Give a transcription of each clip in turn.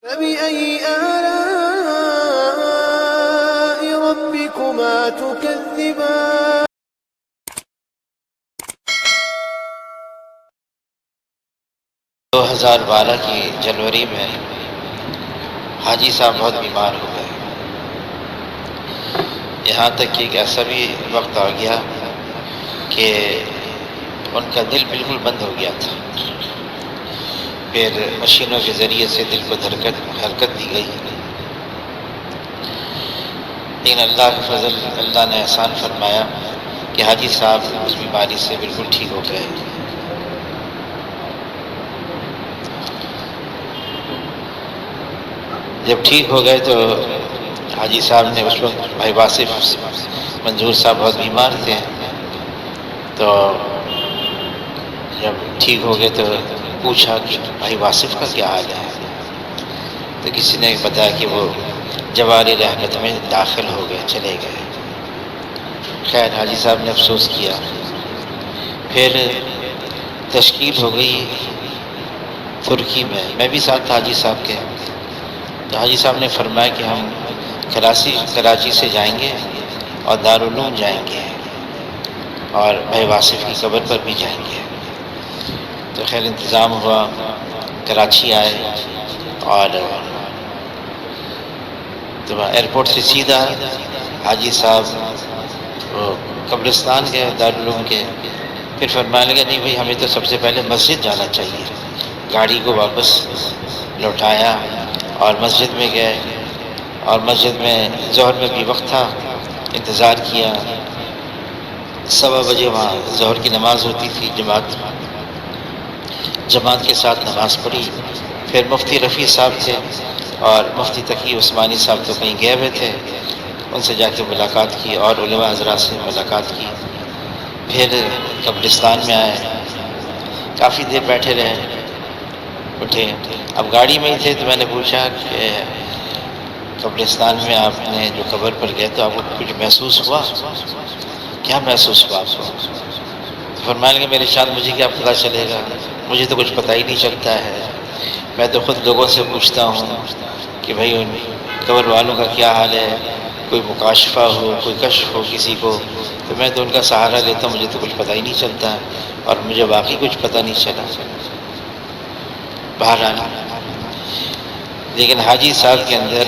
فبأي آلاء ربكما تكذبان 2012 کی جنوری میں حاجی صاحب بہت بیمار ہو گئے، یہاں تک کہ ایک ایسا بھی وقت آ گیا کہ ان کا دل بالکل بند ہو گیا تھا۔ پھر مشینوں کے ذریعے سے دل کو حرکت دی گئی، لیکن اللہ کا فضل، اللہ نے احسان فرمایا کہ حاجی صاحب اس بیماری سے بالکل ٹھیک ہو گئے۔ جب ٹھیک ہو گئے تو حاجی صاحب نے اس وقت بھائی واصف منظور صاحب بہت بیمار تھے، تو جب ٹھیک ہو گئے تو پوچھا کہ بھائی واصف کا کیا حال ہے، تو کسی نے بتایا کہ وہ جواری رحمت میں داخل ہو گئے، چلے گئے۔ خیر حاجی صاحب نے افسوس کیا۔ پھر تشکیل ہو گئی ترکی میں بھی ساتھ تھا حاجی صاحب کے، تو حاجی صاحب نے فرمایا کہ ہم کراچی سے جائیں گے اور دارالعلوم جائیں گے اور بھائی واصف کی قبر پر بھی جائیں گے۔ تو خیر انتظام ہوا، کراچی آئے اور تو ایئرپورٹ سے سیدھا حاجی صاحب وہ قبرستان گئے دارالعلوم کے۔ پھر فرمانے لگا نہیں بھائی ہمیں تو سب سے پہلے مسجد جانا چاہیے۔ گاڑی کو واپس لوٹایا اور مسجد میں گئے، اور مسجد میں ظہر میں بھی وقت تھا، انتظار کیا۔ 1:15 بجے وہاں ظہر کی نماز ہوتی تھی، جماعت کے ساتھ نماز پڑھی۔ پھر مفتی رفیع صاحب تھے اور مفتی تقی عثمانی صاحب تو کہیں گئے ہوئے تھے، ان سے جا کے ملاقات کی اور علماء حضرات سے ملاقات کی۔ پھر قبرستان میں آئے، کافی دیر بیٹھے رہے، اٹھے۔ اب گاڑی میں ہی تھے تو میں نے پوچھا کہ قبرستان میں آپ نے جو قبر پر گئے تو آپ کو کچھ محسوس ہوا؟ کیا محسوس ہوا آپ کو؟ فرمانے لگے میرے شان مجھے کیا پتہ چلے گا، مجھے تو کچھ پتہ ہی نہیں چلتا ہے۔ میں تو خود لوگوں سے پوچھتا ہوں کہ بھائی ان قبر والوں کا کیا حال ہے، کوئی مکاشفہ ہو، کوئی کشف ہو کسی کو، تو میں تو ان کا سہارا لیتا ہوں، مجھے تو کچھ پتہ ہی نہیں چلتا ہے، اور مجھے باقی کچھ پتہ نہیں چلا۔ بہرحال لیکن حاجی صاحب کے اندر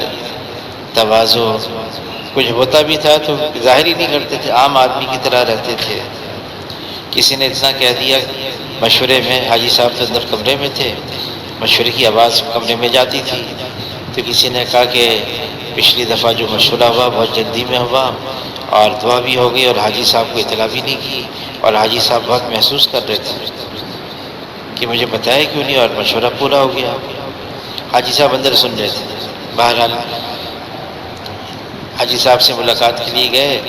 تواضع کچھ ہوتا بھی تھا تو ظاہر ہی نہیں کرتے تھے، عام آدمی کی طرح رہتے تھے۔ کسی نے اتنا کہہ دیا مشورے میں، حاجی صاحب تو اندر کمرے میں تھے، مشورے کی آواز کمرے میں جاتی تھی، تو کسی نے کہا کہ پچھلی دفعہ جو مشورہ ہوا بہت جلدی میں ہوا اور دعا بھی ہو گئی اور حاجی صاحب کو اطلاع بھی نہیں کی، اور حاجی صاحب بہت محسوس کر رہے تھے کہ مجھے بتایا کیوں نہیں، اور مشورہ پورا ہو گیا۔ حاجی صاحب اندر سن رہے تھے۔ بہرحال حاجی صاحب سے ملاقات کے لیے گئے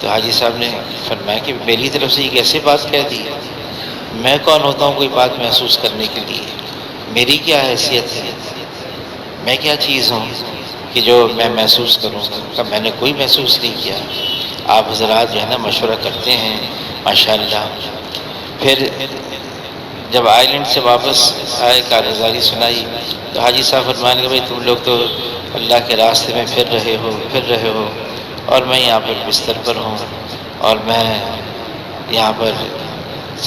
تو حاجی صاحب نے فرمایا کہ میری طرف سے یہ کیسے بات کہہ دی، میں کون ہوتا ہوں کوئی بات محسوس کرنے کے لیے، میری کیا حیثیت ہے، میں کیا چیز ہوں کہ جو میں محسوس کروں؟ کہ میں نے کوئی محسوس نہیں کیا، آپ حضرات جو ہے نا مشورہ کرتے ہیں ماشاءاللہ۔ پھر جب آئرلینڈ سے واپس آئے، کارگزاری سنائی، تو حاجی صاحب فرمانے لگے بھائی تم لوگ تو اللہ کے راستے میں پھر رہے ہو اور میں یہاں پر بستر پر ہوں، اور میں یہاں پر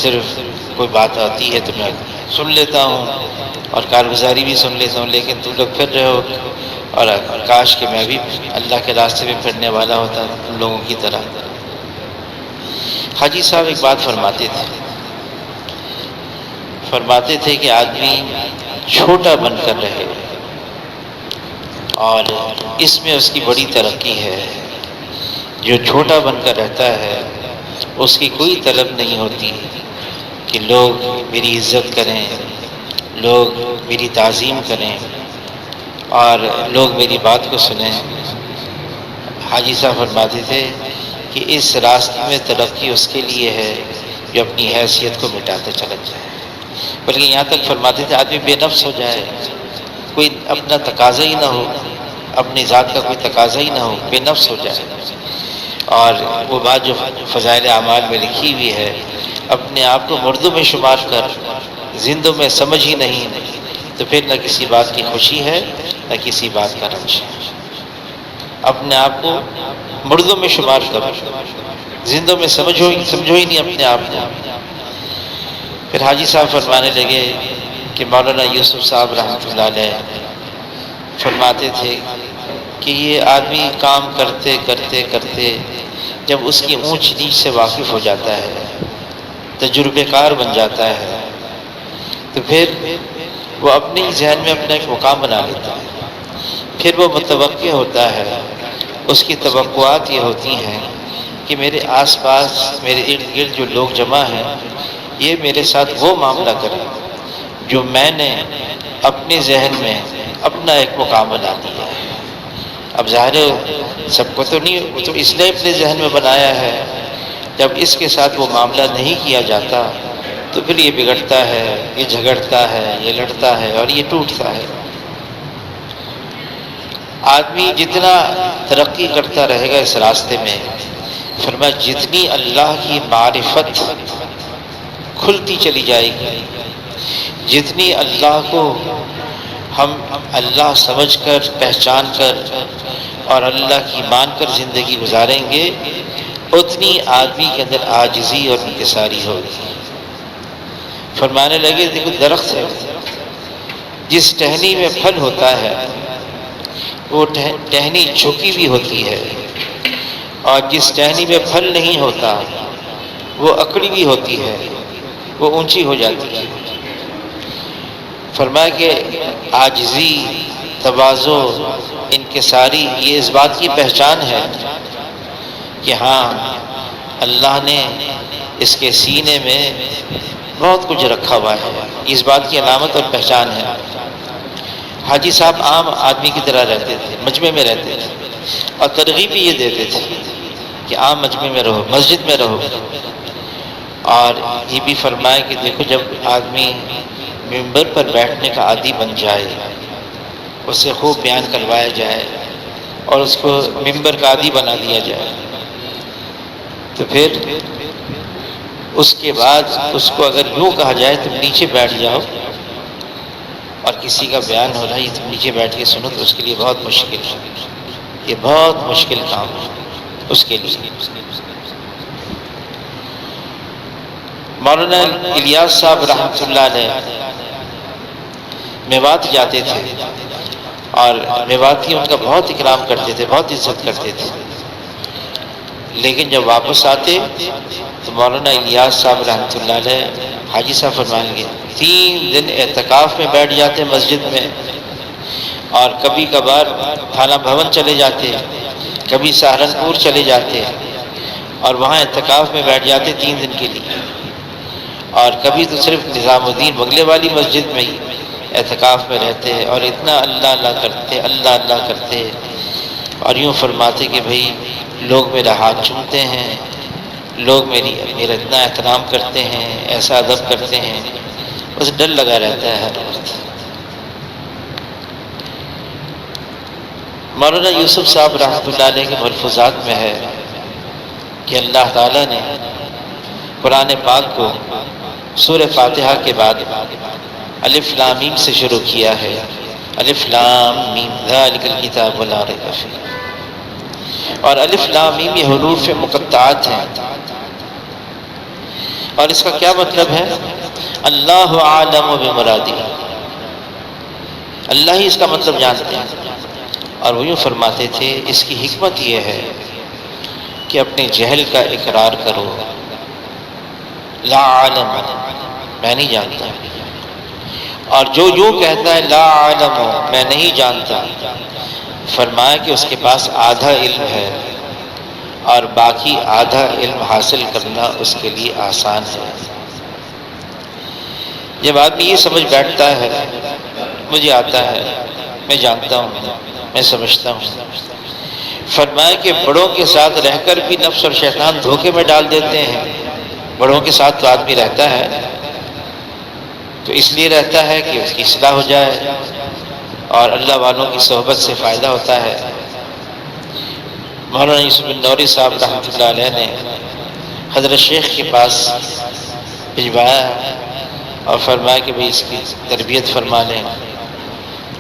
صرف کوئی بات آتی ہے تو میں سن لیتا ہوں اور کارگزاری بھی سن لیتا ہوں، لیکن تم لوگ پھر رہے ہو، اور کاش کہ میں بھی اللہ کے راستے میں پھرنے والا ہوتا تم لوگوں کی طرح۔ حاجی صاحب ایک بات فرماتے تھے کہ آدمی چھوٹا بن کر رہے اور اس میں اس کی بڑی ترقی ہے۔ جو چھوٹا بن کر رہتا ہے اس کی کوئی طلب نہیں ہوتی کہ لوگ میری عزت کریں، لوگ میری تعظیم کریں اور لوگ میری بات کو سنیں۔ حاجی صاحب فرماتے تھے کہ اس راستے میں ترقی اس کے لیے ہے جو اپنی حیثیت کو مٹاتے چلا جائے، بلکہ یہاں تک فرماتے تھے آدمی بے نفس ہو جائے، کوئی اپنا تقاضا ہی نہ ہو، اپنی ذات کا کوئی تقاضا ہی نہ ہو، بے نفس ہو جائے۔ اور وہ بات جو فضائل اعمال میں لکھی ہوئی ہے، اپنے آپ کو مردوں میں شمار کر زندوں میں سمجھ ہی نہیں، تو پھر نہ کسی بات کی خوشی ہے نہ کسی بات کا رنج ہے۔ اپنے آپ کو مردوں میں شمار کرو، زندوں میں سمجھو ہی نہیں اپنے آپ کو۔ پھر حاجی صاحب فرمانے لگے کہ مولانا یوسف صاحب رحمۃ اللہ علیہ فرماتے تھے کہ یہ آدمی کام کرتے کرتے کرتے جب اس کی اونچ نیچ سے واقف ہو جاتا ہے، تجربے کار بن جاتا ہے، تو پھر وہ اپنے ہی ذہن میں اپنا ایک مقام بنا لیتا ہے۔ پھر وہ متوقع ہوتا ہے، اس کی توقعات یہ ہوتی ہیں کہ میرے آس پاس میرے ارد گرد جو لوگ جمع ہیں یہ میرے ساتھ وہ معاملہ کریں جو میں نے اپنے ذہن میں اپنا ایک مقام بنا دیا ہے۔ اب ظاہر ہے سب کو تو نہیں، وہ تو اس نے اپنے ذہن میں بنایا ہے، جب اس کے ساتھ وہ معاملہ نہیں کیا جاتا تو پھر یہ بگڑتا ہے، یہ جھگڑتا ہے، یہ لڑتا ہے اور یہ ٹوٹتا ہے۔ آدمی جتنا ترقی کرتا رہے گا اس راستے میں، فرمایا جتنی اللہ کی معرفت کھلتی چلی جائے گی، جتنی اللہ کو ہم اللہ سمجھ کر، پہچان کر اور اللہ کی مان کر زندگی گزاریں گے، اتنی آدمی کے اندر عاجزی اور انکساری ہوگی۔ فرمانے لگے دیکھو درخت ہے، جس ٹہنی میں پھل ہوتا ہے وہ ٹہنی جھکی بھی ہوتی ہے، اور جس ٹہنی میں پھل نہیں ہوتا وہ اکڑی بھی ہوتی ہے، وہ اونچی ہو جاتی ہے۔ فرمایا کہ عاجزی، تواضع، انکساری یہ اس بات کی پہچان ہے کہ ہاں اللہ نے اس کے سینے میں بہت کچھ رکھا ہوا ہے، اس بات کی علامت اور پہچان ہے۔ حاجی صاحب عام آدمی کی طرح رہتے تھے، مجمع میں رہتے تھے، اور ترغیب بھی یہ دیتے تھے کہ عام مجمع میں رہو، مسجد میں رہو۔ اور یہ بھی فرمایا کہ دیکھو جب آدمی ممبر پر بیٹھنے کا عادی بن جائے، اسے خوب بیان کروایا جائے اور اس کو ممبر کا عادی بنا دیا جائے، تو پھر اس کے بعد اس کو اگر یوں کہا جائے تم نیچے بیٹھ جاؤ اور کسی کا بیان ہو رہا ہے تم نیچے بیٹھ کے سنو، تو اس کے لیے بہت مشکل ہے، یہ بہت مشکل کام ہے اس کے لیے۔ مولانا الیاس صاحب رحمۃ اللہ علیہ میوات جاتے تھے اور میواتی ان کا بہت اکرام کرتے تھے، بہت عزت کرتے تھے، لیکن جب واپس آتے تو مولانا الیاس صاحب رحمۃ اللہ علیہ حاجی صاحب فرمائیں گے 3 دن اعتکاف میں بیٹھ جاتے مسجد میں، اور کبھی کبھار تھانہ بھون چلے جاتے، کبھی سہارنپور چلے جاتے اور وہاں اعتکاف میں بیٹھ جاتے 3 دن کے لیے، اور کبھی تو صرف نظام الدین بنگلے والی مسجد میں ہی اعتکاف میں رہتے اور اتنا اللہ اللہ کرتے، اللہ اللہ کرتے، اور یوں فرماتے کہ بھئی لوگ میرا ہاتھ چومتے ہیں، لوگ میرا اتنا احترام کرتے ہیں، ایسا ادب کرتے ہیں، بس ڈر لگا رہتا ہے ہر وقت۔ مولانا یوسف صاحب رحمۃ اللہ علیہ کے ملفوظات میں ہے کہ اللہ تعالیٰ نے قرآن پاک کو سورہ فاتحہ کے بعد الف لام میم سے شروع کیا ہے، الف لام میم ذالک الکتاب لا ریب فیہ، اور الف لام میم یہ حروف مقطعات ہیں، اور اس کا کیا مطلب ہے؟ اللہ عالم بمرادہ، اللہ ہی اس کا مطلب جانتے ہیں۔ اور وہ یوں فرماتے تھے اس کی حکمت یہ ہے کہ اپنے جہل کا اقرار کرو، لا عالم میں نہیں جانتا، اور جو یوں کہتا ہے لا عالم میں نہیں جانتا، فرمایا کہ اس کے پاس آدھا علم ہے اور باقی آدھا علم حاصل کرنا اس کے لیے آسان ہے۔ جب آدمی یہ سمجھ بیٹھتا ہے مجھے آتا ہے، میں جانتا ہوں، میں سمجھتا ہوں، فرمایا کہ بڑوں کے ساتھ رہ کر بھی نفس اور شیطان دھوکے میں ڈال دیتے ہیں۔ بڑوں کے ساتھ تو آدمی رہتا ہے تو اس لیے رہتا ہے کہ اس کی اصلاح ہو جائے اور اللہ والوں کی صحبت سے فائدہ ہوتا ہے۔ مولانا یوسف بن نوری صاحب رحمۃ اللہ علیہ نے حضرت شیخ کے پاس بھجوایا اور فرمایا کہ بھئی اس کی تربیت فرما لیں۔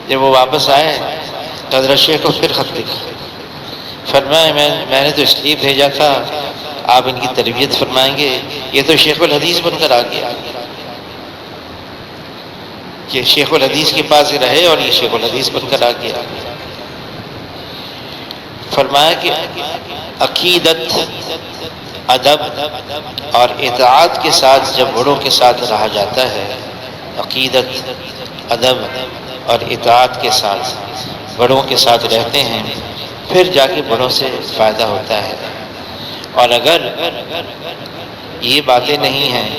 جب وہ واپس آئے تو حضرت شیخ کو پھر خط لکھا، فرمایا میں نے تو اس لیے بھیجا تھا آپ ان کی تربیت فرمائیں گے، یہ تو شیخ الحدیث بن کر آ گیا کہ شیخ الحدیث کے پاس ہی رہے اور یہ شیخ الحدیث بن کر آ گیا۔ فرمایا کہ عقیدت، ادب اور اطاعت کے ساتھ جب بڑوں کے ساتھ رہا جاتا ہے، عقیدت، ادب اور اطاعت کے ساتھ بڑوں کے ساتھ رہتے ہیں، پھر جا کے بڑوں سے فائدہ ہوتا ہے۔ اور اگر یہ باتیں نہیں ہیں،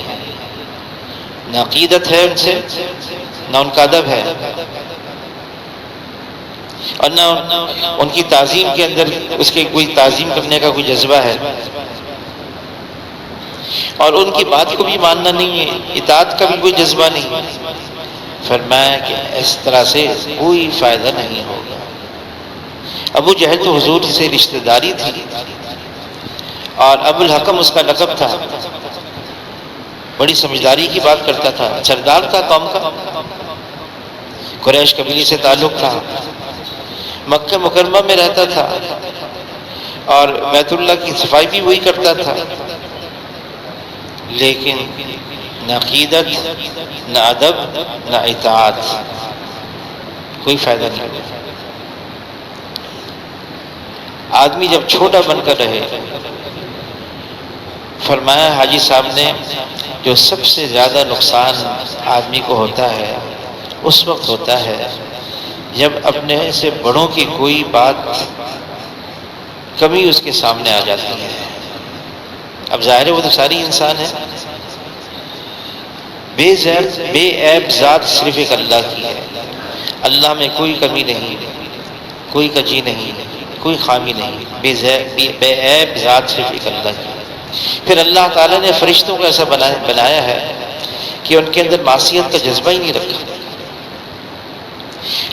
نہ عقیدت ہے ان سے، نہ ان کا ادب ہے، اور نہ ان کی تعظیم کے اندر اس کے کوئی تعظیم کرنے کا کوئی جذبہ ہے، اور ان کی بات کو بھی ماننا نہیں ہے، اطاعت کا بھی کوئی جذبہ نہیں، فرمایا کہ اس طرح سے کوئی فائدہ نہیں ہوگا۔ ابو جہل تو حضور سے رشتہ داری تھی، اور ابو الحکم اس کا لقب تھا، بڑی سمجھداری کی بات کرتا تھا، سردار تھا قوم کا، قریش قبیلے سے تعلق تھا، مکہ مکرمہ میں رہتا تھا، اور بیت اللہ کی صفائی بھی وہی کرتا تھا، لیکن نہ عقیدت، نہ ادب، نہ اطاعت، کوئی فائدہ نہیں۔ آدمی جب چھوٹا بن کر رہے، فرمایا حاجی صاحب نے، جو سب سے زیادہ نقصان آدمی کو ہوتا ہے اس وقت ہوتا ہے جب اپنے سے بڑوں کی کوئی بات، کمی اس کے سامنے آ جاتی ہے۔ اب ظاہر ہے وہ تو ساری انسان ہے، بے عیب ذات صرف ایک اللہ کی ہے، اللہ میں کوئی کمی نہیں، کوئی کجی نہیں، کوئی خامی نہیں، بے عیب ذات صرف ایک اللہ کی ہے۔ پھر اللہ تعالیٰ نے فرشتوں کو ایسا بنایا ہے کہ ان کے اندر معصیت کا جذبہ ہی نہیں رکھا،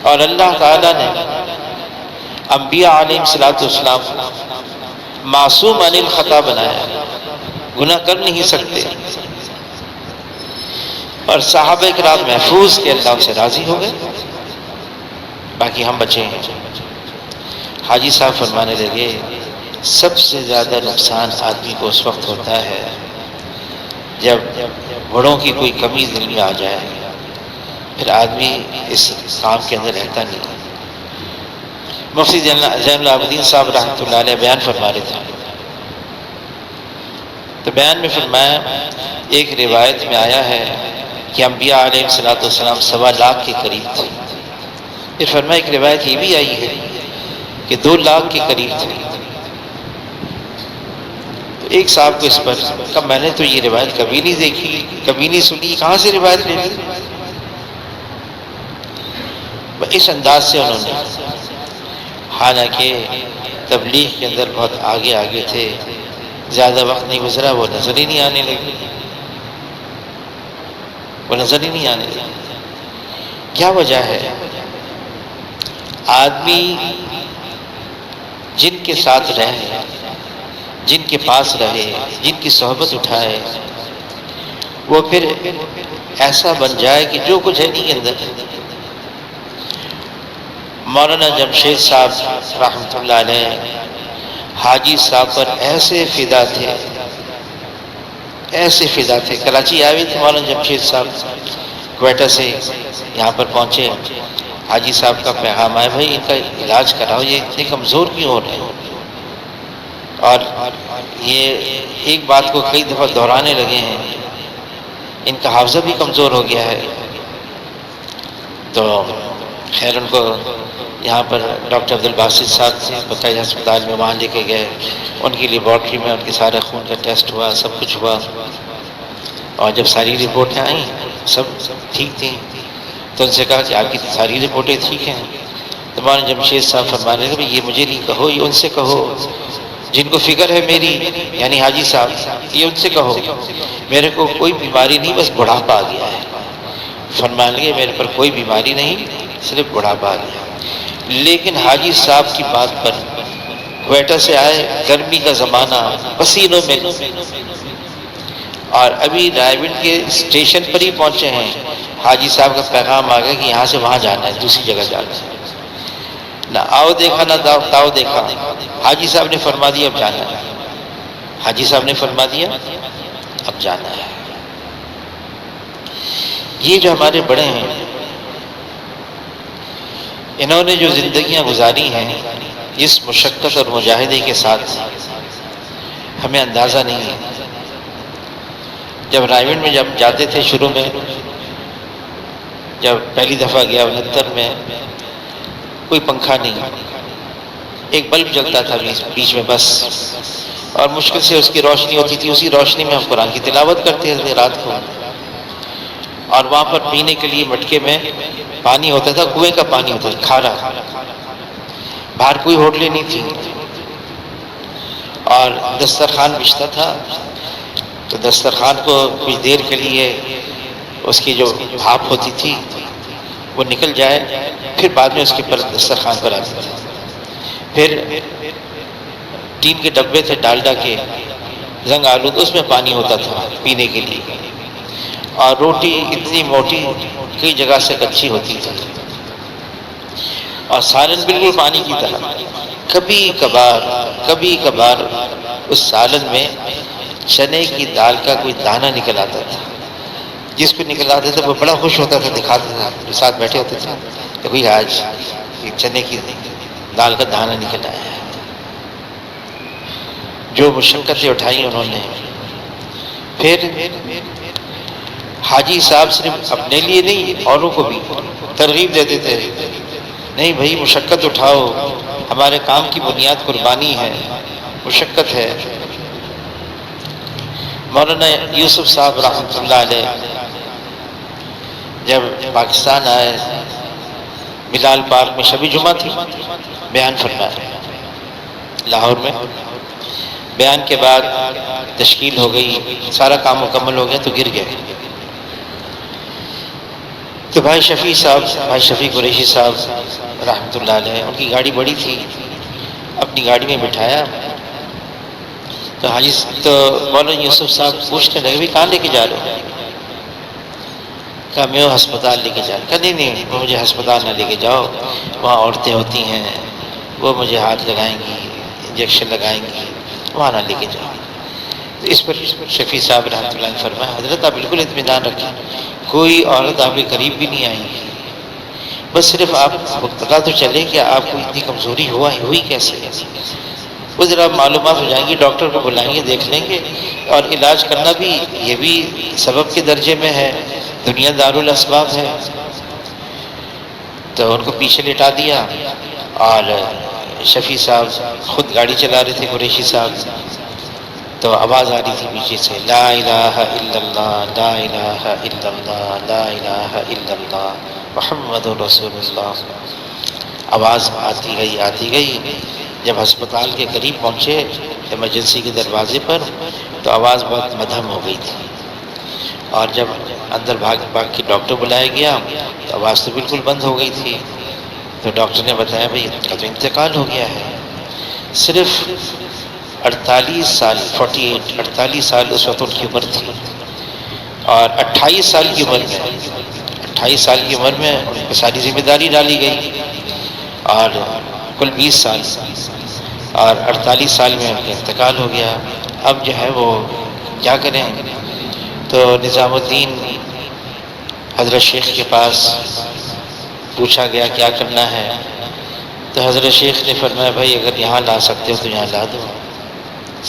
اور اللہ تعالیٰ نے انبیاء علیہ السلام معصوم عن الخطا بنایا، گناہ کر نہیں سکتے، اور صحابہ کرام محفوظ کے اللہ سے راضی ہو گئے، باقی ہم بچے ہیں۔ حاجی صاحب فرمانے لگے، سب سے زیادہ نقصان آدمی کو اس وقت ہوتا ہے جب بڑوں کی کوئی کمی دل میں آ جائے، پھر آدمی اس کام کے اندر رہتا نہیں۔ مفتی زین العابدین صاحب رحمۃ اللہ علیہ بیان فرما رہے تھے، تو بیان میں فرمایا، ایک روایت میں آیا ہے کہ انبیاء علیہ السلام 1.25 لاکھ کے قریب تھے۔ پھر فرمایا ایک روایت یہ بھی آئی ہے کہ 2 لاکھ کے قریب تھے۔ تو ایک صاحب کو اس پر کہا، میں نے تو یہ روایت کبھی نہیں دیکھی، کبھی نہیں سنی، کہاں سے روایت لے لی؟ اس انداز سے انہوں نے، حالانکہ تبلیغ کے اندر بہت آگے تھے، زیادہ وقت نہیں گزرا وہ نظر ہی نہیں آنے لگے، کیا وجہ ہے؟ آدمی جن کے ساتھ رہے، جن کے پاس رہے، جن کی صحبت اٹھائے، وہ پھر ایسا بن جائے کہ جو کچھ ہے نہیں کے اندر۔ مولانا جمشید صاحب رحمۃ اللہ علیہ حاجی صاحب پر ایسے فدا تھے، کراچی آئے تھے مولانا جمشید صاحب، کوئٹہ سے یہاں پر پہنچے، حاجی صاحب کا پیغام آیا، بھائی ان کا علاج کراؤ، یہ اتنے کمزور کیوں ہو رہے ہیں؟ اور یہ ایک بات کو کئی دفعہ دہرانے لگے ہیں، ان کا حافظہ بھی کمزور ہو گیا ہے۔ تو خیر ان کو یہاں پر ڈاکٹر عبدالباسط صاحب سے بقائی ہسپتال میں وہاں لے کے گئے، ان کی لیبارٹری میں ان کے سارے خون کا ٹیسٹ ہوا، سب کچھ ہوا، اور جب ساری رپورٹیں آئیں سب ٹھیک تھیں، تو ان سے کہا کہ آپ کی ساری رپورٹیں ٹھیک ہیں۔ تو مولانا جمشید صاحب فرمانے لگے، یہ مجھے نہیں کہو، یہ ان سے کہو جن کو فکر ہے میری، یعنی حاجی صاحب، یہ ان سے کہو، میرے کو کوئی بیماری نہیں، بس بڑھاپا آ گیا ہے۔ فرمانے لگے میرے پر کوئی بیماری نہیں، صرف بڑھاپا آ گیا۔ لیکن حاجی صاحب کی بات پر، کوئٹہ سے آئے، گرمی کا زمانہ، پسینوں میں، اور ابھی رائے کے اسٹیشن پر ہی پہنچے ہیں، حاجی صاحب کا پیغام آ گیا کہ یہاں سے وہاں جانا ہے، دوسری جگہ جانا ہے۔ نہ آؤ دیکھا نہ تاؤ دیکھا، حاجی صاحب نے فرما دیا اب جانا ہے، حاجی صاحب نے فرما دیا اب جانا ہے۔ یہ جو ہمارے بڑے ہیں، انہوں نے جو زندگیاں گزاری ہیں اس مشقت اور مجاہدے کے ساتھ، ہمیں اندازہ نہیں ہے۔ جب رائے میں جب جاتے تھے شروع میں، جب پہلی دفعہ گیا 69 میں، کوئی پنکھا نہیں، ایک بلب جلتا تھا بیچ میں بس، اور مشکل سے اس کی روشنی ہوتی تھی، اسی روشنی میں ہم قرآن کی تلاوت کرتے تھے رات کو۔ اور وہاں پر پینے کے لیے مٹکے میں پانی ہوتا تھا، کنویں کا پانی ہوتا تھا کھارا، باہر کوئی ہوٹلیں نہیں تھی، اور دسترخوان بچھتا تھا تو دسترخوان کو کچھ دیر کے لیے اس کی جو بھاپ ہوتی تھی وہ نکل جائے، پھر بعد میں اس کے پر دسترخوان پر آتی تھی۔ پھر ٹین کے ڈبے تھے ڈالڈا کے زنگ آلود، اس میں پانی ہوتا تھا پینے کے لیے، اور روٹی اتنی موٹی کئی جگہ سے کچی ہوتی تھی، اور سالن بالکل پانی کی طرح۔ کبھی کبھار اس سالن میں چنے کی دال کا کوئی دانہ نکل آتا تھا، جس کو نکل آتا تھا وہ بڑا خوش ہوتا تھا، دکھاتا تھا، جو ساتھ بیٹھے ہوتے تھے کہ بھئی آج چنے کی دال کا دانہ نکل آیا ہے۔ جو مشقتیں اٹھائی انہوں نے۔ پھر حاجی صاحب صرف اپنے لیے نہیں، اوروں کو بھی ترغیب دیتے تھے، نہیں بھائی مشقت اٹھاؤ، ہمارے کام کی بنیاد قربانی ہے، مشقت ہے۔ مولانا یوسف صاحب رحمۃ اللہ علیہ جب پاکستان آئے، بلال پارک میں شب جمعہ تھی، بیان فرمایا لاہور میں۔ بیان کے بعد تشکیل ہو گئی، سارا کام مکمل ہو گیا تو گر گئے۔ تو بھائی شفیع قریشی صاحب رحمۃ اللہ علیہ، ان کی گاڑی بڑی تھی، اپنی گاڑی میں بٹھایا تو مولانا یوسف صاحب پوچھنے لگے بھی کہاں لے کے جا رہے ہو؟ کہا میں وہ ہسپتال لے کے جا رہا۔ کہا نہیں وہ مجھے ہسپتال نہ لے کے جاؤ، وہاں عورتیں ہوتی ہیں، وہ مجھے ہاتھ لگائیں گی، انجیکشن لگائیں گی، وہاں نہ لے کے جاؤ۔ تو اس پر شفیع صاحب رحمۃ اللہ نے فرمایا حضرت آپ بالکل اطمینان رکھیں، کوئی عورت آپ کے قریب بھی نہیں آئیں گی، بس صرف آپ کو پتہ تو چلے کہ آپ کو اتنی کمزوری ہوئی کیسے، وہ ذرا معلومات ہو جائیں گی، ڈاکٹر کو بلائیں گے، دیکھ لیں گے، اور علاج کرنا بھی یہ بھی سبب کے درجے میں ہے، دنیا دارالاسباب ہے۔ تو ان کو پیچھے لٹا دیا، اور شفیع صاحب خود گاڑی چلا رہے تھے قریشی صاحب، تو آواز آ رہی تھی پیچھے سے لا الہ الا اللہ لا الہ الا اللہ لا الہ الا اللہ محمد رسول اللہ۔ آواز آتی گئی، جب ہسپتال کے قریب پہنچے ایمرجنسی کے دروازے پر تو آواز بہت مدھم ہو گئی تھی، اور جب اندر بھاگ کے ڈاکٹر بلایا گیا تو آواز تو بالکل بند ہو گئی تھی۔ تو ڈاکٹر نے بتایا بھئی ان کا تو انتقال ہو گیا ہے، صرف 48 سال اس وقت ان کی عمر تھی، اور 28 سال کی عمر میں ان پہ ساری ذمہ داری ڈالی گئی، اور کل 20 سال، اور 48 سال میں ان کا انتقال ہو گیا۔ اب جو ہے وہ کیا کریں؟ تو نظام الدین حضرت شیخ کے پاس پوچھا گیا کیا کرنا ہے، تو حضرت شیخ نے فرمایا بھائی اگر یہاں لا سکتے ہو تو یہاں لا دو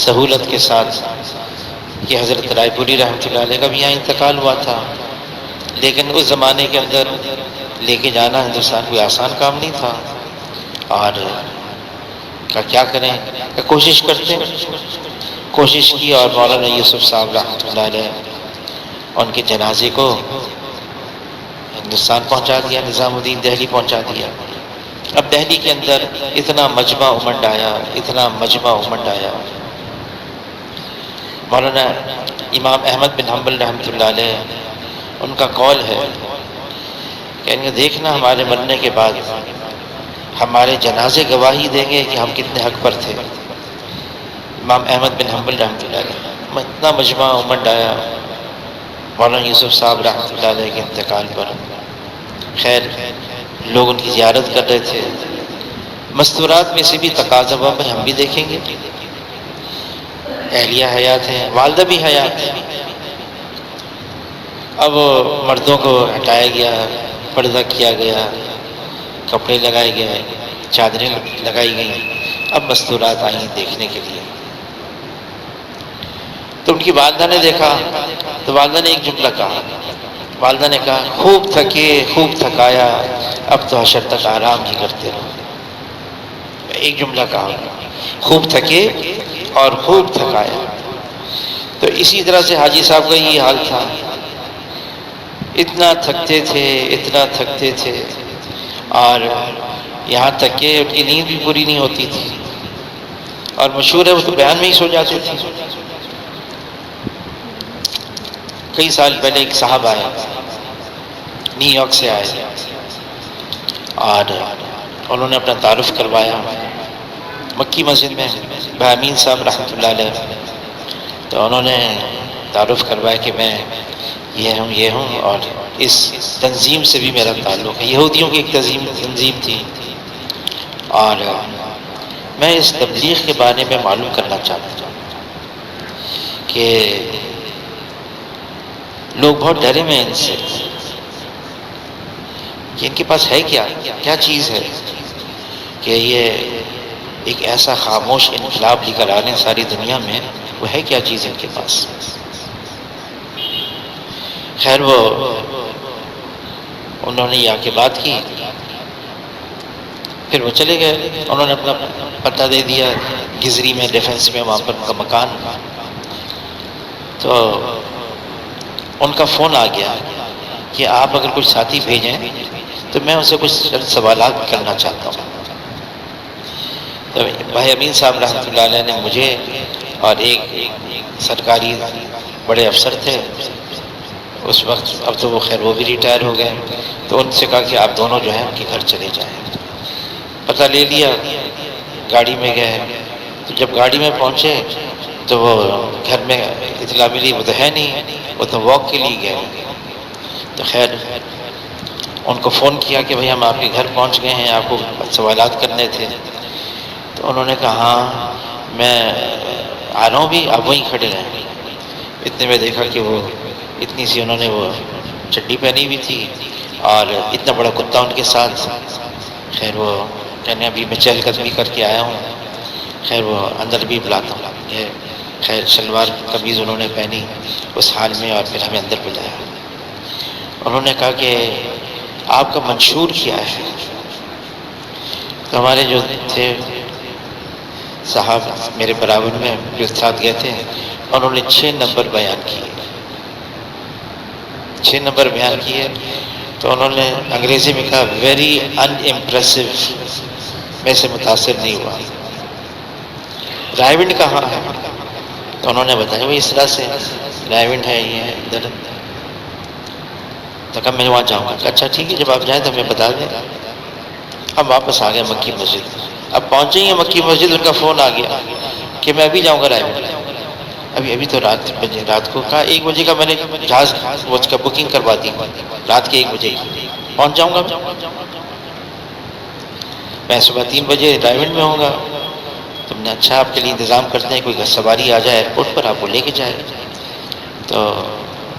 سہولت کے ساتھ، کہ حضرت رائے پوری رحمۃ اللہ علیہ کا بھی یہاں انتقال ہوا تھا، لیکن اس زمانے کے اندر لے کے جانا ہندوستان کوئی آسان کام نہیں تھا، اور کیا کریں، کوشش کرتے، کوشش کی، اور مولانا یوسف صاحب رحمۃ اللہ علیہ ان کے جنازے کو ہندوستان پہنچا دیا، نظام الدین دہلی پہنچا دیا۔ اب دہلی کے اندر اتنا مجمع امنڈ آیا، مولانا امام احمد بن حنبل رحمۃ اللہ علیہ ان کا قول ہے کہ دیکھنا ہمارے مرنے کے بعد ہمارے جنازے گواہی دیں گے کہ ہم کتنے حق پر تھے۔ امام احمد بن حنبل رحمۃ اللہ علیہ اتنا مجمع امنڈ آیا، مولانا یوسف صاحب رحمۃ اللہ علیہ کے انتقال پر خیر لوگ ان کی زیارت کر رہے تھے۔ مستورات میں سے بھی تقاضا ہوا میں ہم بھی دیکھیں گے، اہلیہ حیات ہیں، والدہ بھی حیات ہیں۔ اب مردوں کو ہٹایا گیا، پردہ کیا گیا، کپڑے لگائے گئے، چادریں لگائی گئیں، اب مستورات آئیں دیکھنے کے لیے۔ تو ان کی والدہ نے دیکھا تو والدہ نے ایک جملہ کہا، والدہ نے کہا خوب تھکے، خوب تھکایا، اب تو حشر تک آرام ہی کرتے رہو۔ ایک جملہ کہا، خوب تھکے اور خوب تھکایا۔ تو اسی طرح سے حاجی صاحب کا یہ حال تھا، اتنا تھکتے تھے، اتنا تھکتے تھے، اور یہاں تک کہ ان کی نیند بھی پوری نہیں ہوتی تھی، اور مشہور ہے وہ تو بیان میں ہی سو جاتے تھے۔ کئی سال پہلے ایک صاحب آئے، نیو یارک سے آئے، اور انہوں نے اپنا تعارف کروایا مکی مسجد میں، بھائی امین صاحب رحمۃ اللہ علیہ۔ تو انہوں نے تعارف کروایا کہ میں یہ ہوں اور اس تنظیم سے بھی میرا تعلق ہے، یہودیوں کی ایک تنظیم تھی، اور میں اس تبلیغ کے بارے میں معلوم کرنا چاہتا ہوں کہ لوگ بہت ڈرے ہوئے ہیں ان سے کہ ان کے پاس ہے کیا چیز ہے کہ یہ ایک ایسا خاموش انقلاب لے کر آ رہے ہیں ساری دنیا میں، وہ ہے کیا چیز ان کے پاس۔ خیر وہ انہوں نے یہ آ کے بات کی، پھر وہ چلے گئے۔ انہوں نے اپنا پتہ دے دیا گزری میں، ڈیفنس میں، وہاں پر ان کا مکان۔ تو ان کا فون آ گیا کہ آپ اگر کچھ ساتھی بھیجیں تو میں ان سے کچھ سوالات کرنا چاہتا ہوں۔ تو بھائی امین صاحب رحمۃ اللہ علیہ نے مجھے اور ایک سرکاری بڑے افسر تھے اس وقت، اب تو وہ خیر وہ بھی ریٹائر ہو گئے، تو ان سے کہا کہ آپ دونوں جو ہیں ان کے گھر چلے جائیں۔ پتہ لے لیا، گاڑی میں گئے۔ تو جب گاڑی میں پہنچے تو وہ گھر میں اطلاع ملی وہ تو ہے نہیں، وہ تو واک کے لیے گئے۔ تو خیر ان کو فون کیا کہ بھئی ہم آپ کے گھر پہنچ گئے ہیں، آپ کو سوالات کرنے تھے۔ تو انہوں نے کہا ہاں میں آ رہا ہوں بھی، آپ وہیں کھڑے رہیں۔ اتنے میں دیکھا کہ وہ اتنی سی انہوں نے وہ چڈی پہنی ہوئی تھی اور اتنا بڑا کتا ان کے ساتھ۔ خیر وہ کہنے ابھی میں چہل قدمی کر کے آیا ہوں، خیر وہ اندر بھی بلاتا ہوں۔ یہ خیر شلوار قمیض انہوں نے پہنی اس حال میں، اور پھر ہمیں اندر بلایا۔ انہوں نے کہا کہ آپ کا منشور کیا ہے؟ تو ہمارے جو تھے صاحب میرے برابر میں جو ساتھ گئے تھے، انہوں نے 6 نمبر بیان کیے، 6 نمبر بیان کیے۔ تو انہوں نے انگریزی میں کہا ویری ان امپریسو، میں سے متاثر نہیں ہوا۔ رائے ونڈ کہاں ہے؟ تو انہوں نے بتایا وہ اس طرح سے رائے ونڈ ہے، یہ ہے ادھر۔ تو کہا میں وہاں جاؤں گا۔ اچھا ٹھیک ہے، جب آپ جائیں تو ہمیں بتا دیں۔ ہم واپس آ گئے مکی مسجد۔ اب پہنچے ہی مکی مسجد، ان کا فون آ گیا کہ میں ابھی جاؤں گا رائے ونڈ۔ ابھی تو رات کو کہا 1 بجے کا میں نے جہاز وہ اس کا بکنگ کروا دی، رات کے 1 بجے پہنچ جاؤں گا۔ میں صبح 3 بجے رائے ونڈ میں ہوں گا۔ تم نے اچھا آپ کے لیے انتظام کرتے ہیں، کوئی سواری آ جائے ایئرپورٹ پر آپ کو لے کے جائے۔ تو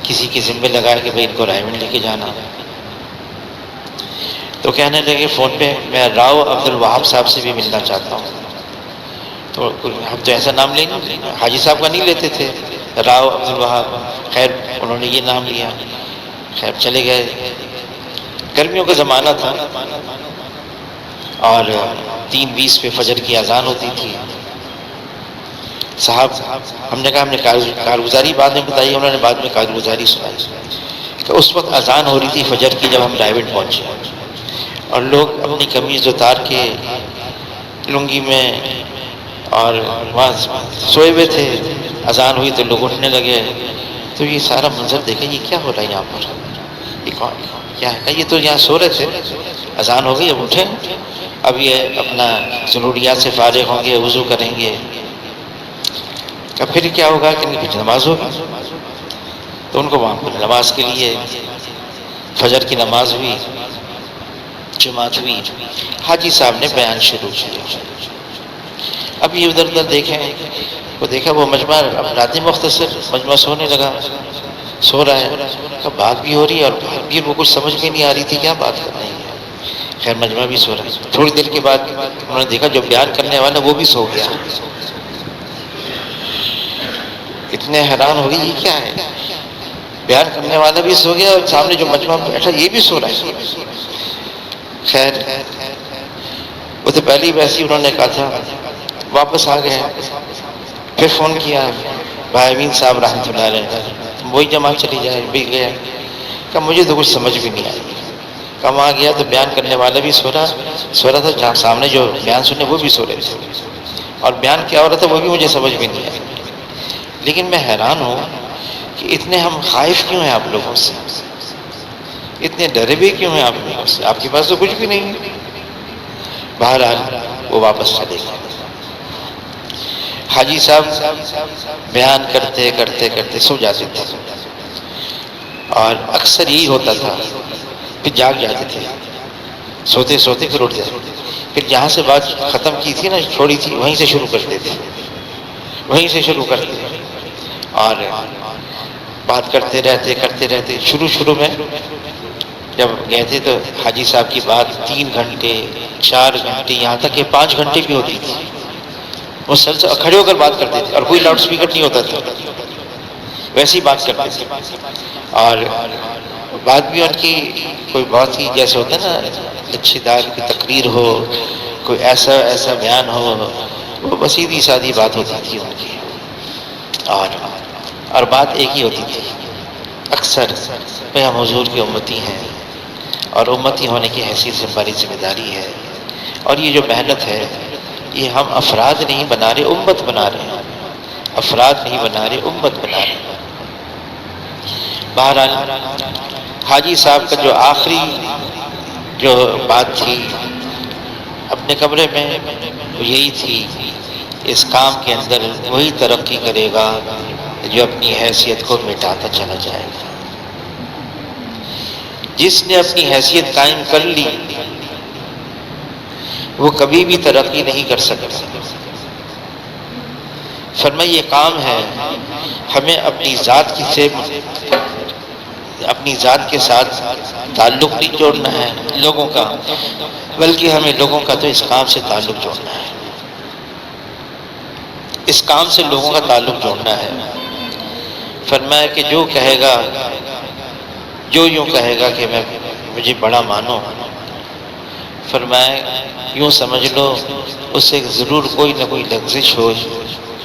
کسی کے ذمے لگایا کہ بھائی ان کو رائے ونڈ لے کے جانا۔ تو کہنے لگے فون پہ میں راؤ عبد الوہاب صاحب سے بھی ملنا چاہتا ہوں۔ تو ہم تو ایسا نام لیں حاجی صاحب کا نہیں لیتے تھے، راؤ عبد الوہاب۔ خیر انہوں نے یہ نام لیا، خیر چلے گئے۔ گرمیوں کا زمانہ تھا اور 3:20 پہ فجر کی اذان ہوتی تھی۔ صاحب ہم نے کہا ہم نے کارگزاری بعد میں بتائی، انہوں نے بعد میں کارگزاری سنائی کہ اس وقت اذان ہو رہی تھی فجر کی جب ہم رائے ونڈ پہنچے، اور لوگ اپنی قمیض اتار کے لنگی میں اور وہاں سوئے ہوئے تھے۔ اذان ہوئی تو لوگ اٹھنے لگے۔ تو یہ سارا منظر دیکھیں یہ کیا ہو رہا ہے یہاں پر، یہ کون کیا ہے؟ یہ تو یہاں سو رہے تھے، اذان ہو گئی اب اٹھیں، اب یہ اپنا ضروریات سے فارغ ہوں گے، وضو کریں گے، پھر کیا ہوگا کہ نماز ہوگی۔ تو ان کو وہاں پر نماز کے لیے فجر کی نماز ہوئی، جماعت ہوئی، حاجی صاحب نے بیان شروع کیا۔ اب یہ ادھر ادھر دیکھیں، وہ دیکھا وہ مجمع اب رات مختصر، مجمع سونے لگا، سو رہا ہے، اب بات بھی ہو رہی ہے اور بات بھی وہ کچھ سمجھ میں نہیں آ رہی تھی کیا بات کر رہی ہے۔ خیر مجمع بھی سو رہا ہے، تھوڑی دیر کے بعد انہوں نے دیکھا جو بیان کرنے والا وہ بھی سو گیا۔ اتنے حیران ہو گئی یہ کیا ہے، بیان کرنے والا بھی سو گیا اور سامنے جو مجمع بیٹھا یہ بھی سو رہا ہے۔ خیر وہ تو پہلی ویسی انہوں نے کہا تھا، واپس آ گئے، پھر فون کیا بھائی امین صاحب رحمۃ اللہ علیہ، وہی جماعت چلی جائے بھی گیا، کہ مجھے تو کچھ سمجھ بھی نہیں آئی۔ کہ وہاں گیا تو بیان کرنے والا بھی سو رہا تھا، جہاں سامنے جو بیان سنے وہ بھی سو رہے تھے، اور بیان کیا ہو رہا تھا وہ بھی مجھے سمجھ بھی نہیں آئی۔ لیکن میں حیران ہوں کہ اتنے ہم خائف کیوں ہیں آپ لوگوں سے، اتنے ڈرے بھی کیوں ہیں آپ لوگوں سے، آپ کے پاس تو کچھ بھی نہیں ہے۔ بہرحال وہ واپس چلے گئے۔ حاجی صاحب بیان کرتے کرتے کرتے سو جاتے تھے، اور اکثر یہی ہوتا تھا، پھر جاگ جاتے تھے، سوتے سوتے پھر اٹھ جاتے، پھر جہاں سے بات ختم کی تھی نا، چھوڑی تھی، وہیں سے شروع کرتے تھے، وہیں سے شروع کرتے، اور بات کرتے رہتے۔ شروع میں جب گئے تھے تو حاجی صاحب کی بات 3 گھنٹے 4 گھنٹے یہاں تک کہ 5 گھنٹے بھی ہوتی تھی، وہ سلسلہ کھڑے ہو کر بات کرتے تھے، اور کوئی لاؤڈ سپیکر نہیں ہوتا تھا، ویسی بات کرتے تھے۔ اور بات بھی ان کی کوئی بہت ہی جیسے ہوتا ہے نا اچھی دار کی تقریر ہو، کوئی ایسا بیان ہو، وہ بسیطی سادی بات ہوتی تھی ان کی، اور بات ایک ہی ہوتی تھی اکثر، کہ ہم حضور کی امتی ہیں، اور امتی ہونے کی حیثیت سے ہماری ذمہ داری ہے، اور یہ جو محنت ہے یہ ہم افراد نہیں بنا رہے، امت بنا رہے ہیں، افراد نہیں بنا رہے، امت بنا رہے ہیں۔ بہرحال حاجی صاحب کا جو آخری جو بات تھی اپنے کمرے میں وہ یہی تھی، اس کام کے اندر وہی ترقی کرے گا جو اپنی حیثیت کو مٹاتا چلا جائے گا۔ جس نے اپنی حیثیت قائم کر لی وہ کبھی بھی ترقی نہیں کر سکتا۔ فرمایا یہ کام ہے، ہمیں اپنی ذات کے ساتھ تعلق نہیں جوڑنا ہے لوگوں کا، بلکہ ہمیں لوگوں کا تو اس کام سے تعلق جوڑنا ہے، اس کام سے لوگوں کا تعلق جوڑنا ہے۔ فرمایا کہ جو کہے گا، جو یوں کہے گا کہ مجھے بڑا مانو، فرمایا یوں سمجھ لو اس سے ضرور کوئی نہ کوئی لغزش ہو،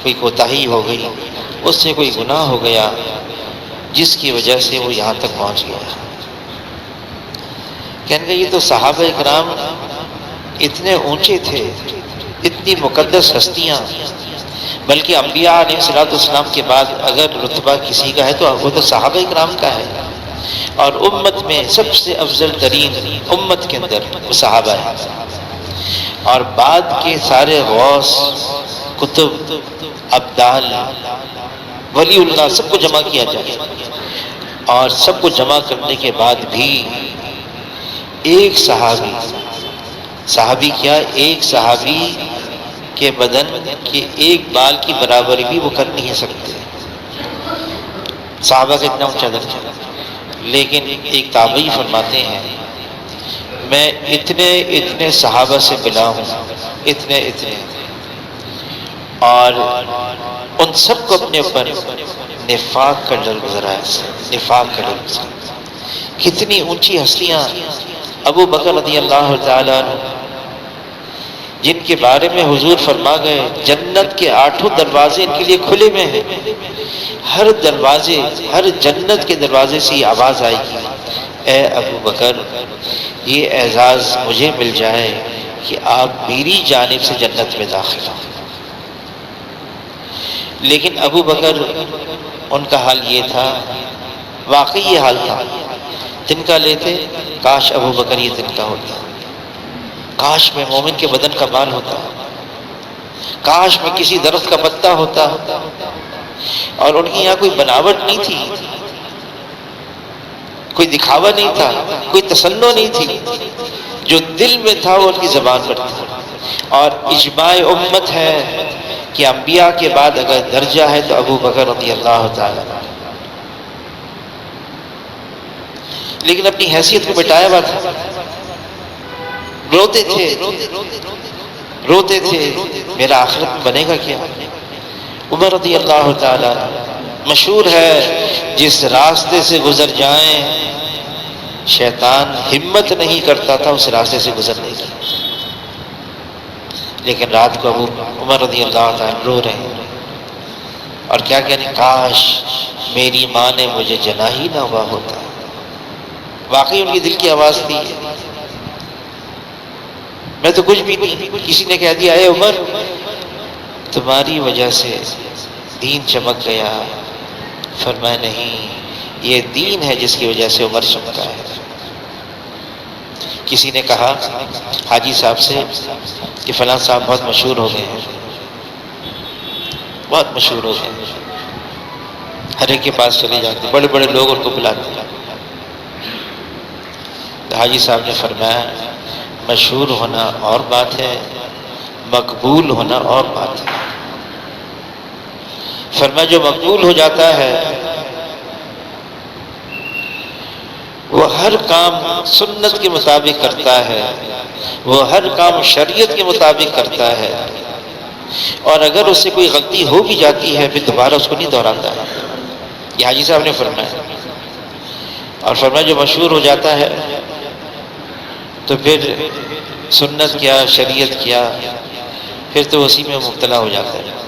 کوئی کوتاہی ہو گئی، اس سے کوئی گناہ ہو گیا جس کی وجہ سے وہ یہاں تک پہنچ گیا۔ کہنے گا یہ تو صحابہ اکرام اتنے اونچے تھے، اتنی مقدس ہستیاں، بلکہ انبیاء علیہ الصلوۃ والسلام کے بعد اگر رتبہ کسی کا ہے تو وہ تو صحابہ اکرام کا ہے، اور امت میں سب سے افضل ترین امت کے اندر وہ صحابہ ہیں، اور بعد کے سارے غوث، کتب، ابدال، ولی اللہ سب کو جمع کیا جائے، اور سب کو جمع کرنے کے بعد بھی ایک صحابی کیا، ایک صحابی کے بدن کے ایک بال کی برابری بھی وہ کر نہیں سکتے، صحابہ کا اتنا اونچا درجہ۔ لیکن ایک تابعی فرماتے ہیں میں اتنے صحابہ سے ملا ہوں، اتنے، اور ان سب کو اپنے اوپر نفاق کا ڈر گزرا ہے، نفاق کا ڈر گزرا۔ کتنی اونچی ہستیاں، ابو بکر رضی اللہ تعالیٰ عنہ، جن کے بارے میں حضور فرما گئے جنت کے 8 دروازے ان کے لیے کھلے ہوئے ہیں، ہر جنت کے دروازے سے یہ آواز آئے گی، اے ابو بکر یہ اعزاز مجھے مل جائے کہ آپ میری جانب سے جنت میں داخل ہوں۔ لیکن ابو بکر ان کا حال یہ تھا، واقعی یہ حال تھا، تنکا لیتے، کاش ابو بکر یہ تنکا ہوتا، کاش میں مومن کے بدن کا بال ہوتا، کاش میں کسی درخت کا پتا ہوتا، اور ان کی یہاں کوئی بناوٹ نہیں تھی، کوئی دکھاوا نہیں تھا، کوئی تسنع نہیں تھی، جو دل میں تھا وہ ان کی زبان پر تھا۔ اور اجماع امت ہے کہ انبیاء کے بعد اگر درجہ ہے تو ابو بکر رضی اللہ تعالیٰ، لیکن اپنی حیثیت کو مٹایا ہوا تھا، روتے تھے روتے تھے، میرا آخرت میں بنے گا کیا؟ عمر رضی اللہ تعالیٰ، مشہور ہے جس راستے سے گزر جائیں شیطان ہمت نہیں کرتا تھا اس راستے سے گزرنے کی، لیکن رات کو ابو عمر رضی اللہ تعالیٰ رو رہے ہیں اور کیا کہنے، کاش میری ماں نے مجھے جنا ہی نہ ہوا ہوتا۔ واقعی ان کی دل کی آواز تھی، میں تو کچھ بھی نہیں۔ کسی نے کہہ دیا، اے عمر تمہاری وجہ سے دین چمک گیا، فرمایا نہیں، یہ دین ہے جس کی وجہ سے عمر چمکا ہے۔ کسی نے کہا حاجی صاحب سے کہ فلاں صاحب بہت مشہور ہو گئے ہیں، بہت مشہور ہو گئے ہیں، ہر ایک کے پاس چلے جاتے، بڑے بڑے لوگ ان کو بلاتے ہیں۔ تو حاجی صاحب نے فرمایا، مشہور ہونا اور بات ہے، مقبول ہونا اور بات ہے۔ فرمایا جو مقبول ہو جاتا ہے وہ ہر کام سنت کے مطابق کرتا ہے، وہ ہر کام شریعت کے مطابق کرتا ہے، اور اگر اس سے کوئی غلطی ہو بھی جاتی ہے پھر دوبارہ اس کو نہیں دہراتا ہے۔ یہ حاجی صاحب نے فرمایا۔ اور فرمایا جو مشہور ہو جاتا ہے تو پھر سنت کیا شریعت کیا، پھر تو اسی میں مبتلا ہو جاتا ہے۔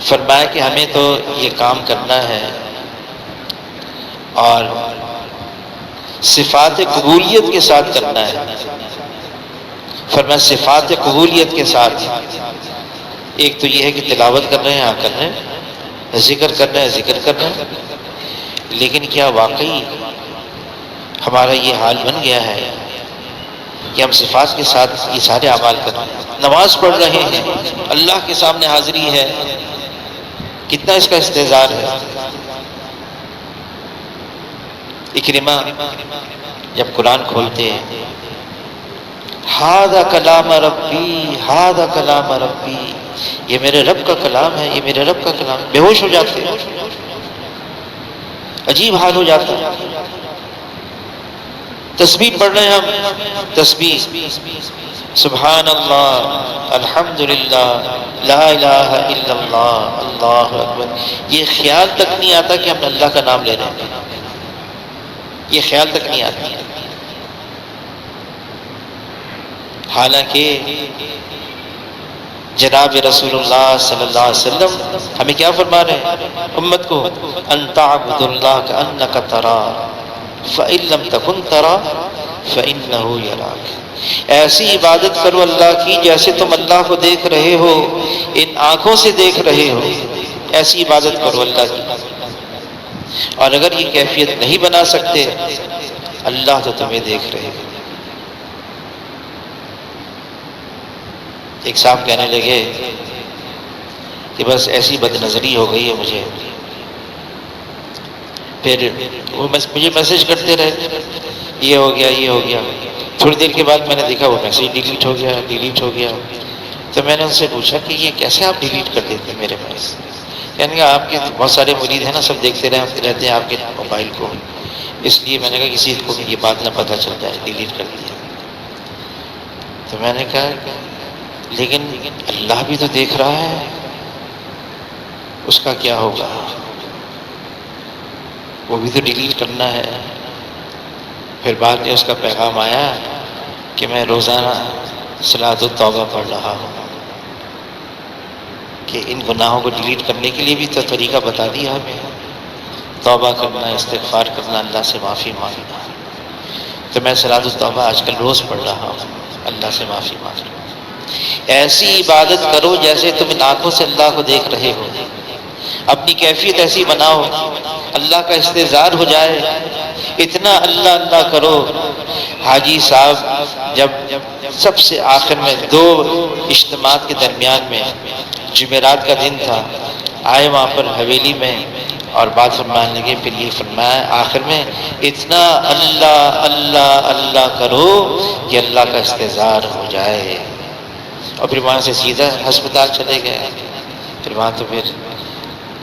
فرمایا کہ ہمیں تو یہ کام کرنا ہے اور صفات قبولیت کے ساتھ کرنا ہے۔ فرمایا صفات قبولیت کے ساتھ، ایک تو یہ ہے کہ تلاوت کر رہے ہیں، کر رہے ہیں، ذکر کر رہے ہیں، ذکر کر رہے ہیں، لیکن کیا واقعی ہمارا یہ حال بن گیا ہے کہ ہم صفات کے ساتھ یہ سارے اعمال کر رہے ہیں؟ نماز پڑھ رہے ہیں، اللہ کے سامنے حاضری ہے، کتنا اس کا استحضار ہے۔ اکرمہ جب قرآن کھولتے ہیں، ہذا کلام ربی، ہذا کلام ربی، یہ میرے رب کا کلام ہے، یہ میرے رب کا کلام، بے ہوش ہو جاتے ہیں، عجیب حال ہو جاتا ہے۔ تسبیح پڑھ رہے ہیں ہم، تسبیح سبحان اللہ، الحمدللہ، لا الہ الا اللہ، اللہ اکبر، یہ خیال تک نہیں آتا کہ ہم اللہ کا نام لے رہے ہیں، یہ خیال تک نہیں آتا۔ حالانکہ جناب رسول اللہ صلی اللہ علیہ وسلم ہمیں کیا فرما رہے ہیں امت کو؟ ان تعبد اللہ کأنک تراہ فإن لم تکن تراہ فإنہ یراک، ایسی عبادت کرو اللہ کی جیسے تم اللہ کو دیکھ رہے ہو، ان آنکھوں سے دیکھ رہے ہو، ایسی عبادت کرو اللہ کی۔ اور اگر یہ کیفیت نہیں بنا سکتے، اللہ تو تمہیں دیکھ رہے ہیں۔ ایک صاحب کہنے لگے کہ بس ایسی بد نظری ہو گئی ہے مجھے، پھر وہ مجھے میسج کرتے رہے، یہ ہو گیا یہ ہو گیا، تھوڑی دیر کے بعد میں نے دیکھا وہ میسج ڈیلیٹ ہو گیا، ڈیلیٹ ہو گیا۔ تو میں نے ان سے پوچھا کہ یہ کیسے آپ ڈیلیٹ کر دیتے ہیں میرے پاس؟ یعنی کہ آپ کے بہت سارے مرید ہیں نا، سب دیکھتے رہتے ہیں آپ کے موبائل کو، اس لیے میں نے کہا کسی کو یہ بات نہ پتہ چل جائے، ڈیلیٹ کر دیا۔ تو میں نے کہا لیکن اللہ بھی تو دیکھ رہا ہے، اس کا کیا ہوگا؟ وہ بھی تو ڈیلیٹ کرنا ہے۔ پھر بعد میں اس کا پیغام آیا کہ میں روزانہ صلاۃ التوبہ پڑھ رہا ہوں، کہ ان گناہوں کو ڈیلیٹ کرنے کے لیے بھی تو طریقہ بتا دیا ہمیں، توبہ کرنا، استغفار کرنا، اللہ سے معافی مانگنا۔ تو میں صلاۃ التوبہ آج کل روز پڑھ رہا ہوں، اللہ سے معافی مانگنا۔ ایسی عبادت کرو جیسے تم ان آنکھوں سے اللہ کو دیکھ رہے ہو، اپنی کیفیت ایسی بناؤ، اللہ کا استحضار ہو جائے، اتنا اللہ اللہ کرو۔ حاجی صاحب جب سب سے آخر میں 2 اجتماعات کے درمیان میں جمعرات کا دن تھا، آئے وہاں پر حویلی میں اور بات فرمانے لگے. پھر یہ فرمایا آخر میں اتنا اللہ اللہ اللہ کرو کہ اللہ کا استحضار ہو جائے. اور پھر وہاں سے سیدھا ہسپتال چلے گئے. پھر وہاں تو پھر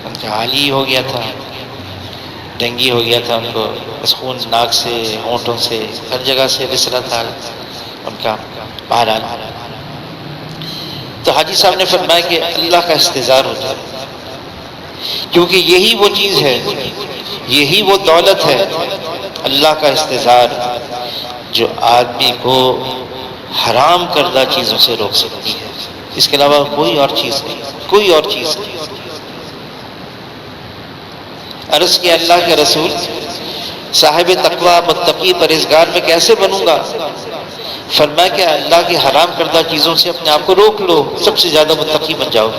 ان کا حال ہی ہو گیا تھا، ڈینگی ہو گیا تھا ان کو، بس خون ناک سے ہونٹوں سے ہر جگہ سے رس رہا تھا ان کا. بہرحال تو حاجی صاحب نے فرمایا کہ اللہ کا استحضار ہو جائے، کیونکہ یہی وہ چیز ہے، یہی وہ دولت ہے، اللہ کا استحضار، جو آدمی کو حرام کردہ چیزوں سے روک سکتی ہے. اس کے علاوہ کوئی اور چیز نہیں، کوئی اور چیز نہیں. عرض کیا اللہ کے رسول صاحب تقویٰ متقی پرہیزگار میں کیسے بنوں گا؟ فرمایا کہ اللہ کی حرام کردہ چیزوں سے اپنے آپ کو روک لو، سب سے زیادہ متقی بن جاؤ.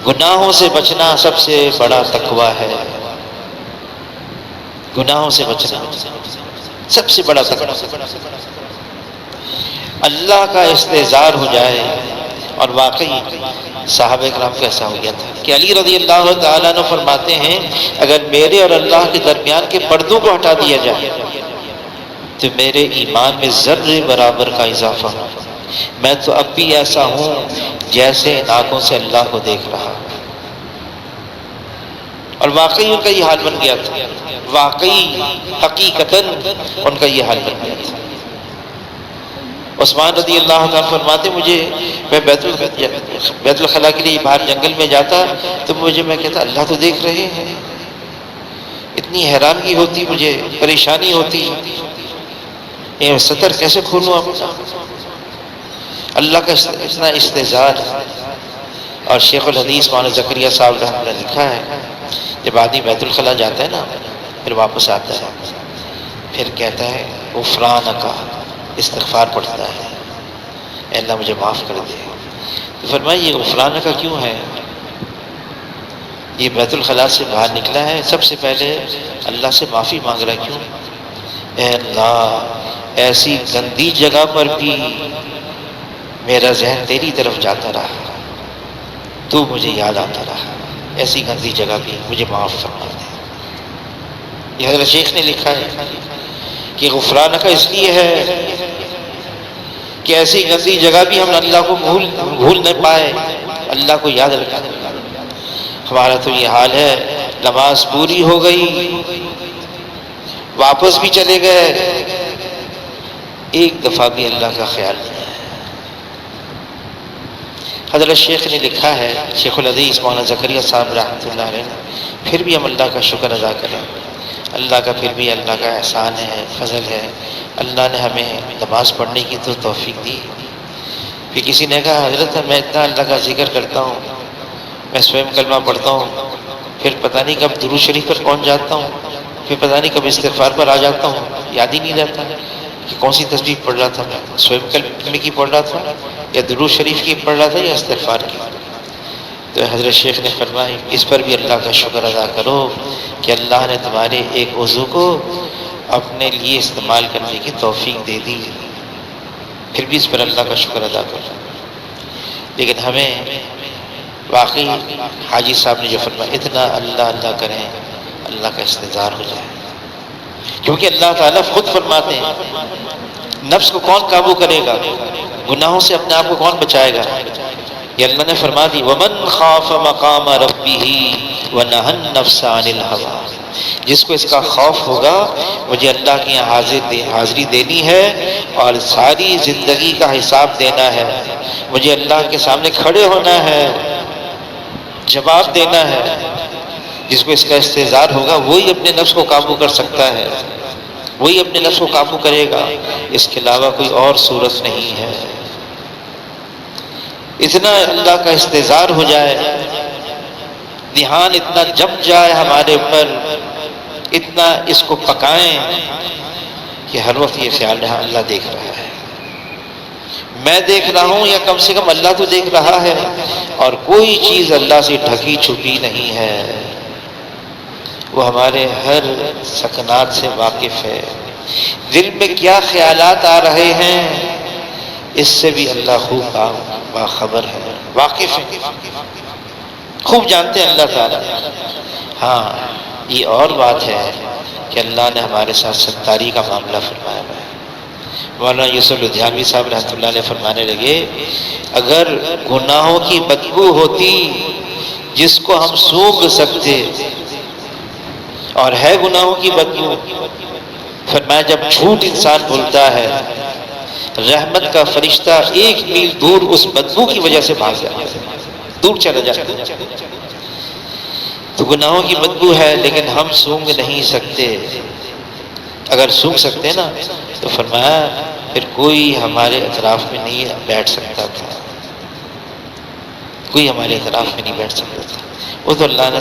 گناہوں سے بچنا سب سے بڑا تقویٰ ہے. گناہوں سے بچنا سب سے بڑا تقویٰ. اللہ کا استحضار ہو جائے. اور واقعی صحابہ کرام کو ایسا ہو گیا تھا کہ علی رضی اللہ تعالیٰ عنہ فرماتے ہیں اگر میرے اور اللہ کے درمیان کے پردوں کو ہٹا دیا جائے تو میرے ایمان میں ذرے برابر کا اضافہ ہو. میں تو اب بھی ایسا ہوں جیسے ان آنکھوں سے اللہ کو دیکھ رہا. اور واقعی ان کا یہ حال بن گیا تھا، واقعی حقیقتاً ان کا یہ حال بن گیا تھا. عثمان رضی اللہ عنہ فرماتے میں بیت الخلاء کے لیے باہر جنگل میں جاتا تو میں کہتا اللہ تو دیکھ رہے ہیں. اتنی حیرانگی ہوتی، مجھے پریشانی ہوتی، یہ ستر کیسے کھولوں اپنا. اللہ کا اتنا استحضار. اور شیخ الحدیث مولانا زکریا صاحب رحمۃ اللہ لکھا ہے جب آدمی بیت الخلاء جاتا ہے نا پھر واپس آتا ہے پھر کہتا ہے غفرانک، استغفار پڑھتا ہے، اے اللہ مجھے معاف کر دے. تو فرمایا یہ غفرانک کیوں ہے؟ یہ بیت الخلاء سے باہر نکلا ہے سب سے پہلے اللہ سے معافی مانگ رہا ہے. کیوں؟ اے اللہ ایسی گندی جگہ پر بھی میرا ذہن تیری طرف جاتا رہا، تو مجھے یاد آتا رہا، ایسی گندی جگہ بھی مجھے معاف فرما دے. یہ حضرت شیخ نے لکھا ہے کہ غفران کا اس لیے ہے کہ ایسی گندی جگہ بھی ہم اللہ کو بھول نہ پائے، اللہ کو یاد رکھا. ہمارا تو یہ حال ہے، نماز پوری ہو گئی واپس بھی چلے گئے، ایک دفعہ بھی اللہ کا خیال نہیں ہے. حضرت شیخ نے لکھا ہے، شیخ الحدیث مولانا زکریا صاحب رحمۃ اللہ علیہ، پھر بھی ہم اللہ کا شکر ادا کریں. اللہ کا پھر بھی اللہ کا احسان ہے، فضل ہے. اللہ نے ہمیں نماز پڑھنے کی تو توفیق دی. پھر کسی نے کہا حضرت میں اتنا اللہ کا ذکر کرتا ہوں، میں سویم کلمہ پڑھتا ہوں، پھر پتہ نہیں کب درود شریف پر پہنچ جاتا ہوں، پھر پتہ نہیں کب استغفار پر آ جاتا ہوں، یاد ہی نہیں رہتا کہ کون سی تسبیح پڑھ رہا تھا. میں سویم کلمے کی پڑھ رہا تھا یا درود شریف کی پڑھ رہا تھا یا استغفار کی. تو حضرت شیخ نے فرمایا اس پر بھی اللہ کا شکر ادا کرو کہ اللہ نے تمہارے ایک عضو کو اپنے لیے استعمال کرنے کی توفیق دے دی. پھر بھی اس پر اللہ کا شکر ادا کرو. لیکن ہمیں واقعی حاجی صاحب نے جو فرمایا اتنا اللہ اللہ کریں اللہ کا استحضار ہو جائے. کیونکہ اللہ تعالیٰ خود فرماتے ہیں نفس کو کون قابو کرے گا، گناہوں سے اپنے آپ کو کون بچائے گا. یہ اللہ نے فرما دی وَمَنْ خَافَ مَقَامَ رَبِّهِ وَنَهَى النَّفْسَ عَنِ الْهَوَىٰ، جس کو اس کا خوف ہوگا مجھے اللہ کی یہاں حاضری دینی ہے اور ساری زندگی کا حساب دینا ہے، مجھے اللہ کے سامنے کھڑے ہونا ہے، جواب دینا ہے. جس کو اس کا استحضار ہوگا وہی اپنے نفس کو قابو کر سکتا ہے، وہی اپنے نفس کو قابو کرے گا. اس کے علاوہ کوئی اور صورت نہیں ہے. اتنا اللہ کا استحضار ہو جائے، دھیان اتنا جم جائے ہمارے اوپر، اتنا اس کو پکائیں کہ ہر وقت یہ خیال رہا اللہ دیکھ رہا ہے، میں دیکھ رہا ہوں یا کم سے کم اللہ تو دیکھ رہا ہے. اور کوئی چیز اللہ سے ڈھکی چھپی نہیں ہے، وہ ہمارے ہر سکنات سے واقف ہے. دل میں کیا خیالات آ رہے ہیں اس سے بھی اللہ خوب باخبر ہے، واقف ہے. خوب جانتے ہیں اللہ تعالیٰ۔ ہاں یہ اور بات ہے کہ اللہ نے ہمارے ساتھ ستاری کا معاملہ فرمایا ہے۔ مولانا یوسف لدھیانوی صاحب رحمۃ اللہ علیہ فرمانے لگے اگر گناہوں کی بدبو ہوتی جس کو ہم سونگھ سکتے، اور ہے گناہوں کی بدبو، فرمایا جب جھوٹ انسان بولتا ہے رحمت کا فرشتہ 1 میل دور اس بدبو کی وجہ سے بھاگ جاتا ہے، دور چلا جاتا ہے۔ تو گناہوں کی بدبو ہے لیکن ہم سونگھ نہیں سکتے۔ اگر سونگھ سکتے نا تو فرمایا پھر کوئی ہمارے اطراف میں نہیں بیٹھ سکتا تھا، کوئی ہمارے اطراف میں نہیں بیٹھ سکتا تھا۔ وہ تو اللہ نے